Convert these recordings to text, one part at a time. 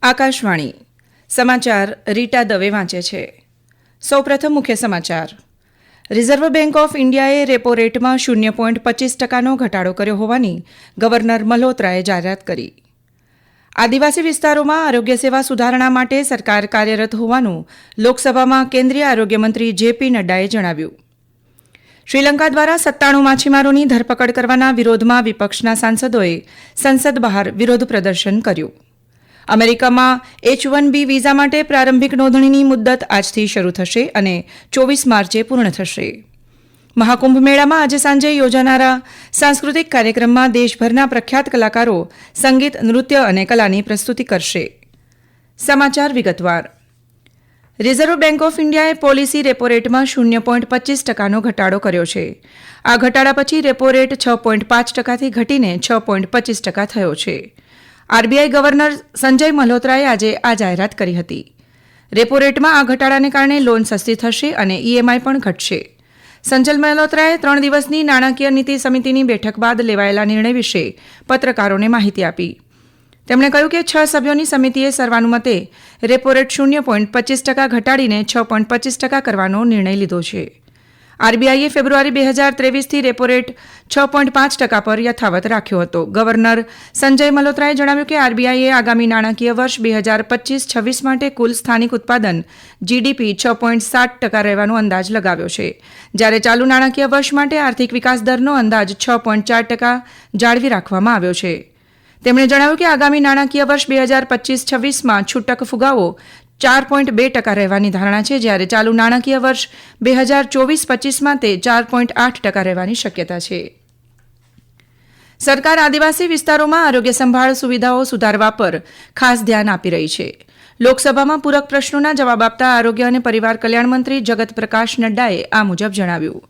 આકાશવાણી સમાચાર રીટા દવે વાંચે છે. સૌપ્રથમ મુખ્ય સમાચાર. રિઝર્વ બેંક ઓફ ઇન્ડિયાએ રેપો રેટમાં 0.25% ઘટાડો કર્યો હોવાની ગવર્નર મલ્હોત્રાએ જાહેરાત કરી. આદિવાસી વિસ્તારોમાં આરોગ્ય સેવા સુધારણા માટે સરકાર કાર્યરત હોવાનું લોકસભામાં કેન્દ્રીય આરોગ્ય મંત્રી જેપી નડ્ડાએ જણાવ્યું. શ્રીલંકા દ્વારા 97 માછીમારોની ધરપકડ કરવાના વિરોધમાં વિપક્ષના સાંસદોએ સંસદ બહાર વિરોધ પ્રદર્શન કર્યું. અમેરિકામાં H-1B વિઝા માટે પ્રારંભિક નોંધણીની મુદ્દત આજથી શરૂ થશે અને 24 માર્ચે પૂર્ણ થશે. મહાકુંભ મેળામાં આજે સાંજે યોજાનારા સાંસ્કૃતિક કાર્યક્રમમાં દેશભરના પ્રખ્યાત કલાકારો સંગીત, નૃત્ય અને કલાની પ્રસ્તુતિ કરશે. સમાચાર વિગતવાર. રિઝર્વ બેંક ઓફ ઇન્ડિયાએ પોલિસી રેપો રેટમાં 0.25%નો ઘટાડો કર્યો છે. આ ઘટાડા પછી રેપો રેટ 6.5%થી ઘટીને 6.25% થયો છે. આરબીઆઈ ગવર્નર સંજય મલ્હોત્રાએ આજે આ જાહેરાત કરી હતી. રેપો રેટમાં આ ઘટાડાને કારણે લોન સસ્તી થશે અને ઈએમઆઈ પણ ઘટશે. સંજય મલ્હોત્રાએ 3 દિવસની નાણાકીય નીતિ સમિતિની બેઠક બાદ લેવાયેલા નિર્ણય વિશે પત્રકારોને માહિતી આપી. તેમણે કહ્યું કે 6 સભ્યોની સમિતિએ સર્વાનુમતે રેપો રેટ 0.25% ઘટાડીને 6.25% કરવાનો નિર્ણય લીધો છે. આરબીઆઈએ ફેબ્રુઆરી 2023થી રેપો રેટ 6.5% પર યથાવત રાખ્યો હતો. ગવર્નર સંજય મલ્હોત્રાએ જણાવ્યું કે આરબીઆઈએ આગામી નાણાકીય વર્ષ 2025-26 માટે કુલ સ્થાનિક ઉત્પાદન જીડીપી 6.7% રહેવાનો અંદાજ લગાવ્યો છે, જ્યારે ચાલુ નાણાકીય વર્ષ માટે આર્થિક વિકાસ દરનો અંદાજ 6.4% જાળવી રાખવામાં આવ્યો છે. તેમણે જણાવ્યું કે આગામી નાણાકીય વર્ષ 2025-26માં છૂટક ફુગાવો 4.2% રહેવાની ધારણા છે, જ્યારે ચાલુ નાણાકીય વર્ષ 2024-25માં તે 4.8% રહેવાની શક્યતા છે. સરકાર આદિવાસી વિસ્તારોમાં આરોગ્ય સંભાળ સુવિધાઓ સુધારવા પર ખાસ ધ્યાન આપી રહી છે. લોકસભામાં પૂરક પ્રશ્નોના જવાબ આપતા આરોગ્ય અને પરિવાર કલ્યાણ મંત્રી જગત પ્રકાશ નડ્ડાએ આ મુજબ જણાવ્યું.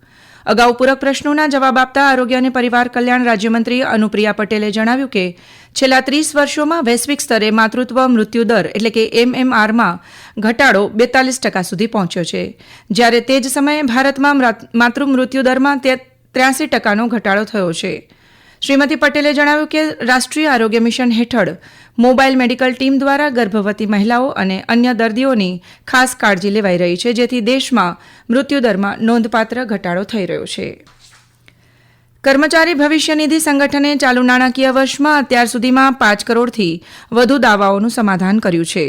અગાઉ પૂરક પ્રશ્નોના જવાબ આપતા આરોગ્ય અને પરિવાર કલ્યાણ રાજ્યમંત્રી અનુપ્રિયા પટેલે જણાવ્યું કે છેલ્લા 30 વર્ષોમાં વૈશ્વિક સ્તરે માતૃત્વ મૃત્યુદર એટલે કે MMRમાં ઘટાડો 42% સુધી પહોંચ્યો છે, જ્યારે તે જ સમયે ભારતમાં માતૃ મૃત્યુદરમાં 83%નો ઘટાડો થયો છે. શ્રીમતી પટેલે જણાવ્યું કે રાષ્ટ્રીય આરોગ્ય મિશન હેઠળ મોબાઈલ મેડિકલ ટીમ દ્વારા ગર્ભવતી મહિલાઓ અને અન્ય દર્દીઓની ખાસ કાળજી લેવાઈ રહી છે, જેથી દેશમાં મૃત્યુદરમાં નોંધપાત્ર ઘટાડો થઈ રહ્યો છે. કર્મચારી ભવિષ્ય નિધિ સંગઠને ચાલુ નાણાકીય વર્ષમાં અત્યાર સુધીમાં 5 કરોડથી વધુ દાવાઓનું સમાધાન કર્યું છે.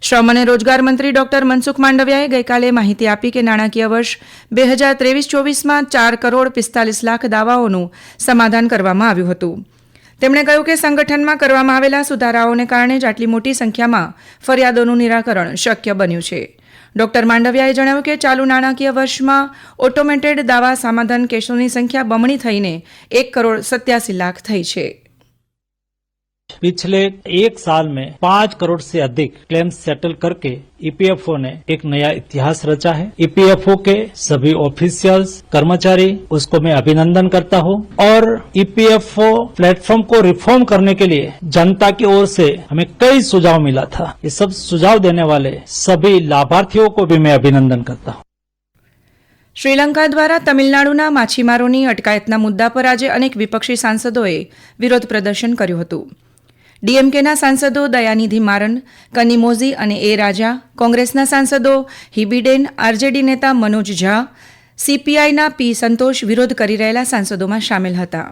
શ્રમ અને રોજગાર મંત્રી ડોક્ટર મનસુખ માંડવિયાએ ગઈકાલે માહિતી આપી કે નાણાકીય વર્ષ 2023-24માં 4 કરોડ 45 લાખ દાવાઓનું સમાધાન કરવામાં આવ્યું હતું. તેમણે કહ્યું કે સંગઠનમાં કરવામાં આવેલા સુધારાઓને કારણે જ આટલી મોટી સંખ્યામાં ફરિયાદોનું નિરાકરણ શક્ય બન્યું છે. ડોક્ટર માંડવિયાએ જણાવ્યું કે ચાલુ નાણાકીય વર્ષમાં ઓટોમેટેડ દાવા સમાધાન કેસોની સંખ્યા બમણી થઈને 1 કરોડ 87 લાખ થઈ છે. पिछले 1 साल में 5 करोड़ से अधिक क्लेम्स सेटल करके ईपीएफओ ने एक नया इतिहास रचा है. ईपीएफओ के सभी ऑफिशियल्स, कर्मचारी, उसको मैं अभिनंदन करता हूं और ईपीएफओ प्लेटफॉर्म को रिफॉर्म करने के लिए जनता की ओर से हमें कई सुझाव मिला था. ये सब सुझाव देने वाले सभी लाभार्थियों को भी मैं अभिनंदन करता हूं. શ્રીલંકા દ્વારા તમિલનાડુના માછીમારોની અટકાયતના મુદ્દા પર આજે અનેક વિપક્ષી સાંસદોએ વિરોધ પ્રદર્શન કર્યું હતું. ડીએમકેના સાંસદો દયાનિધિ મારન, કનિમોઝી અને એ રાજા, કોંગ્રેસના સાંસદો હિબીડેન, આરજેડી નેતા મનોજ ઝા, સીપીઆઈના પી સંતોષ વિરોધ કરી રહેલા સાંસદોમાં સામેલ હતા.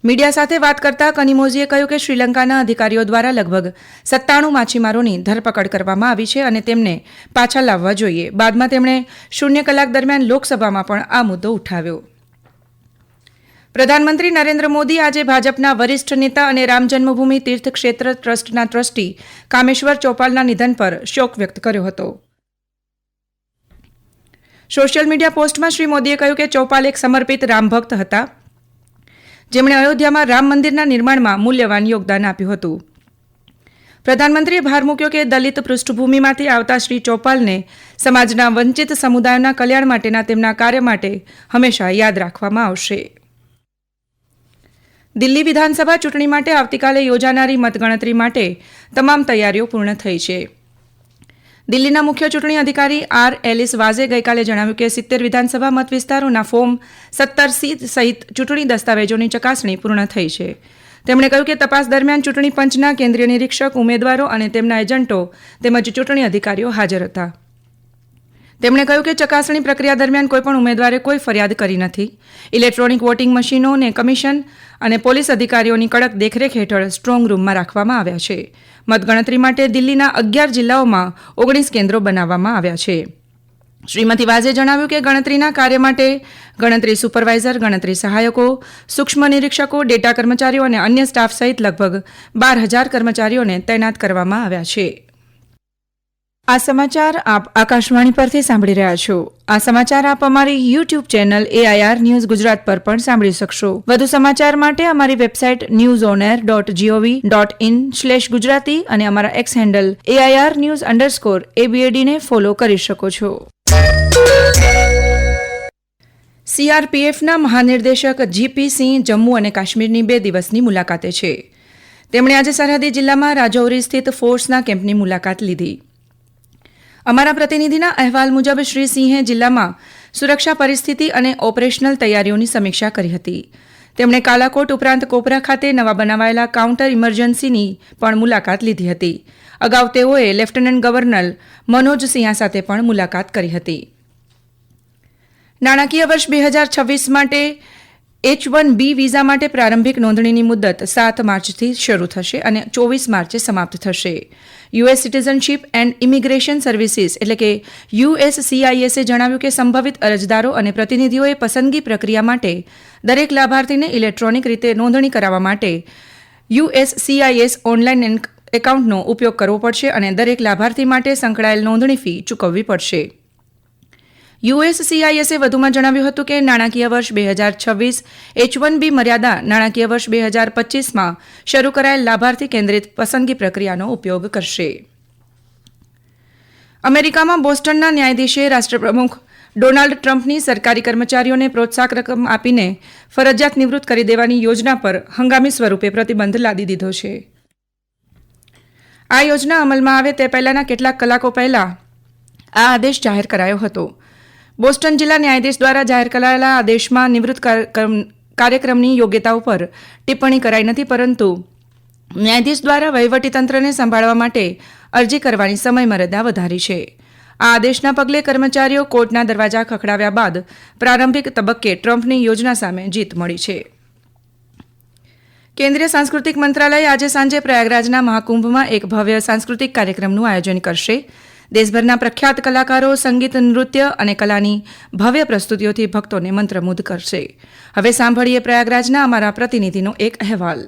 મીડિયા સાથે વાત કરતા કનિમોઝીએ કહ્યું કે શ્રીલંકાના અધિકારીઓ દ્વારા લગભગ 97 માછીમારોની ધરપકડ કરવામાં આવી છે અને તેમને પાછા લાવવા જોઈએ. બાદમાં તેમણે 0 કલાક દરમિયાન લોકસભામાં પણ આ મુદ્દો ઉઠાવ્યો. પ્રધાનમંત્રી નરેન્દ્ર મોદી આજે ભાજપના વરિષ્ઠ નેતા અને રામ જન્મભૂમિ તીર્થ ક્ષેત્ર ટ્રસ્ટના ટ્રસ્ટી કામેશ્વર ચોપાલના નિધન પર શોક વ્યક્ત કર્યો હતો. સોશિયલ મીડિયા પોસ્ટમાં શ્રી મોદીએ કહ્યું કે ચોપાલ એક સમર્પિત રામભક્ત હતા, જેમણે અયોધ્યામાં રામ મંદિરના નિર્માણમાં મૂલ્યવાન યોગદાન આપ્યું હતું. પ્રધાનમંત્રીએ ભાર મૂક્યો કે દલિત પૃષ્ઠભૂમિમાંથી આવતા શ્રી ચોપાલને સમાજના વંચિત સમુદાયોના કલ્યાણ માટેના તેમના કાર્ય માટે હંમેશા યાદ રાખવામાં આવશે. દિલ્હી વિધાનસભા ચૂંટણી માટે આવતીકાલે યોજાનારી મતગણતરી માટે તમામ તૈયારીઓ પૂર્ણ થઈ છે. દિલ્હીના મુખ્ય ચૂંટણી અધિકારી આર એલિસ વાઝે ગઈકાલે જણાવ્યું કે 70 વિધાનસભા મત વિસ્તારોના ફોર્મ 17 સહિત ચૂંટણી દસ્તાવેજોની ચકાસણી પૂર્ણ થઈ છે. તેમણે કહ્યું કે તપાસ દરમિયાન ચૂંટણી પંચના કેન્દ્રીય નિરીક્ષક, ઉમેદવારો અને તેમના એજન્ટો તેમજ ચૂંટણી અધિકારીઓ હાજર હતા. તેમણે કહ્યું કે ચકાસણી પ્રક્રિયા દરમિયાન કોઈપણ ઉમેદવારે કોઈ ફરિયાદ કરી નથી. ઇલેક્ટ્રોનિક વોટિંગ મશીનોને કમિશન અને પોલીસ અધિકારીઓની કડક દેખરેખ હેઠળ સ્ટ્રોંગ રૂમમાં રાખવામાં આવ્યા છે. મતગણતરી માટે દિલ્હીના 11 જિલ્લાઓમાં 19 કેન્દ્રો બનાવવામાં આવ્યા છે. શ્રીમતી વાઝે જણાવ્યું કે ગણતરીના કાર્ય માટે ગણતરી સુપરવાઇઝર, ગણતરી સહાયકો, સૂક્ષ્મ નિરીક્ષકો, ડેટા કર્મચારીઓ અને અન્ય સ્ટાફ સહિત લગભગ 12,000 કર્મચારીઓને તૈનાત કરવામાં આવ્યા છે. આ સમાચાર આપ આકાશવાણી પરથી સાંભળી રહ્યા છો. આ સમાચાર આપ અમારી YouTube channel AIR news Gujarat પર પણ સાંભળી શકશો. વધુ સમાચાર માટે અમારી વેબસાઇટ newsonair.gov.in/gujarati અને અમારા એક્સ હેન્ડલ AIR_news_ ને ફોલો કરી શકો છો. CRPFના મહાનિર્દેશક GP સિંહ જમ્મુ અને કાશ્મીરની 2 દિવસની મુલાકાતે છે. તેમણે આજે સરહદી જિલ્લામાં રાજૌરી સ્થિત ફોર્સના કેમ્પની મુલાકાત લીધી. અમારા પ્રતિનિધિના અહેવાલ મુજબ શ્રી સિંહે જિલ્લામાં સુરક્ષા પરિસ્થિતિ અને ઓપરેશનલ તૈયારીઓની સમીક્ષા કરી હતી. તેમણે કાલાકોટ ઉપરાંત કોપરા ખાતે નવા બનાવાયેલા કાઉન્ટર ઇમરજન્સીની પણ મુલાકાત લીધી હતી. અગાઉ તેઓએ લેફ્ટનન્ટ ગવર્નર મનોજ સિંહા સાથે પણ મુલાકાત કરી હતી. નાણાકીય વર્ષ 2026 માટે H-1B વિઝા માટે પ્રારંભિક નોંધણીની મુદત 7 માર્ચથી શરૂ થશે અને 24 માર્ચે સમાપ્ત થશે. US citizenship and immigration services એટલે કે USCISએ જણાવ્યું કે સંભવિત અરજદારો અને પ્રતિનિધિઓએ પસંદગી પ્રક્રિયા માટે દરેક લાભાર્થીને ઇલેક્ટ્રોનિક રીતે નોંધણી કરાવવા માટે USCIS ઓનલાઈન એકાઉન્ટનો ઉપયોગ કરવો પડશે અને દરેક લાભાર્થી માટે સંકળાયેલ નોંધણી ફી ચૂકવવી પડશે. USCISએ વધુમાં જણાવ્યું હતું કે નાણાકીય વર્ષ 2026 H-1B મર્યાદા નાણાકીય વર્ષ 2025માં શરૂ કરાયેલ લાભાર્થી કેન્દ્રિત પસંદગી પ્રક્રિયાનો ઉપયોગ કરશે. અમેરિકામાં બોસ્ટનના ન્યાયાધીશે રાષ્ટ્રપ્રમુખ ડોનાલ્ડ ટ્રમ્પની સરકારી કર્મચારીઓને પ્રોત્સાહક રકમ આપીને ફરજિયાત નિવૃત્ત કરી દેવાની યોજના પર હંગામી સ્વરૂપે પ્રતિબંધ લાદી દીધો છે. આ યોજના અમલમાં આવે તે પહેલાના કેટલાક કલાકો પહેલા આ આદેશ જાહેર કરાયો હતો. બોસ્ટન જિલ્લા ન્યાયાધીશ દ્વારા જાહેર કરાયેલા આદેશમાં નિવૃત્ત કાર્યક્રમની યોગ્યતા ઉપર ટિપ્પણી કરાઈ નથી, પરંતુ ન્યાયાધીશ દ્વારા વહીવટીતંત્રને સંભાળવા માટે અરજી કરવાની સમયમર્યાદા વધારી છે. આ આદેશના પગલે કર્મચારીઓ કોર્ટના દરવાજા ખખડાવ્યા બાદ પ્રારંભિક તબક્કે ટ્રમ્પની યોજના સામે જીત મળી છે. કેન્દ્રીય સાંસ્કૃતિક મંત્રાલય આજે સાંજે પ્રયાગરાજના મહાકુંભમાં એક ભવ્ય સાંસ્કૃતિક કાર્યક્રમનું આયોજન કરશે. દેશભરના પ્રખ્યાત કલાકારો સંગીત, નૃત્ય અને કલાની ભવ્ય પ્રસ્તુતિઓથી ભક્તોને મંત્રમુગ્ધ કરશે. હવે સાંભળીએ પ્રયાગરાજના અમારા પ્રતિનિધિનો એક અહેવાલ.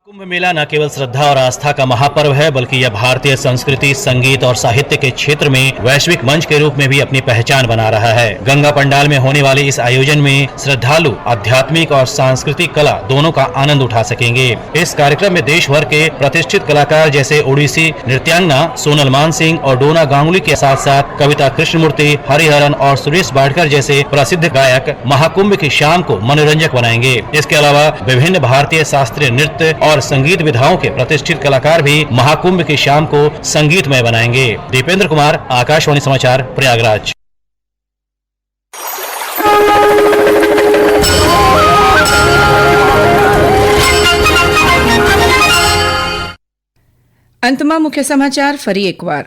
कुंभ मेला न केवल श्रद्धा और आस्था का महापर्व है, बल्कि यह भारतीय संस्कृति, संगीत और साहित्य के क्षेत्र में वैश्विक मंच के रूप में भी अपनी पहचान बना रहा है. गंगा पंडाल में होने वाले इस आयोजन में श्रद्धालु आध्यात्मिक और सांस्कृतिक कला दोनों का आनंद उठा सकेंगे. इस कार्यक्रम में देश भर के प्रतिष्ठित कलाकार जैसे ओडिसी नृत्यांगना सोनल मानसिंह और डोना गांगुली के साथ साथ कविता कृष्णमूर्ति, हरिहरन और सुरेश वाडकर जैसे प्रसिद्ध गायक महाकुंभ की शाम को मनोरंजक बनाएंगे. इसके अलावा विभिन्न भारतीय शास्त्रीय नृत्य और संगीत विधाओं के प्रतिष्ठित कलाकार भी महाकुंभ की शाम को संगीतमय बनाएंगे. दीपेंद्र कुमार, आकाशवाणी समाचार, प्रयागराज. અંતમાં મુખ્ય સમાચાર ફરી એકવાર.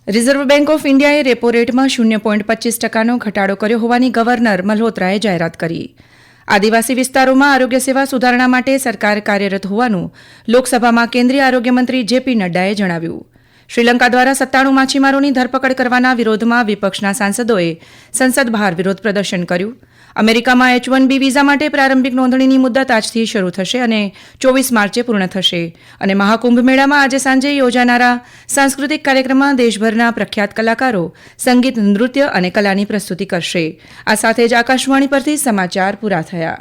રિઝર્વ બેંક ઓફ ઇન્ડિયાએ રેપો રેટમાં 0.25% ઘટાડો કર્યો હોવાની ગવર્નર મલ્હોત્રાએ જાહેરાત કરી. આદિવાસી વિસ્તારોમાં આરોગ્ય સેવા સુધારણા માટે સરકાર કાર્યરત હોવાનું લોકસભામાં કેન્દ્રીય આરોગ્ય મંત્રી JP નડ્ડાએ જણાવ્યું. શ્રીલંકા દ્વારા 97 માછીમારોની ધરપકડ કરવાના વિરોધમાં વિપક્ષના સાંસદોએ સંસદ બહાર વિરોધ પ્રદર્શન કર્યું. અમેરિકામાં H-1B વિઝા માટે પ્રારંભિક નોંધણીની મુદત આજથી શરૂ થશે અને 24 માર્ચે પૂર્ણ થશે. અને મહાકુંભ મેળામાં આજે સાંજે યોજાનારા સાંસ્કૃતિક કાર્યક્રમમાં દેશભરના પ્રખ્યાત કલાકારો સંગીત, નૃત્ય અને કલાની પ્રસ્તુતિ કરશે. આ સાથે જ આકાશવાણી પરથી સમાચાર પૂરા થયા.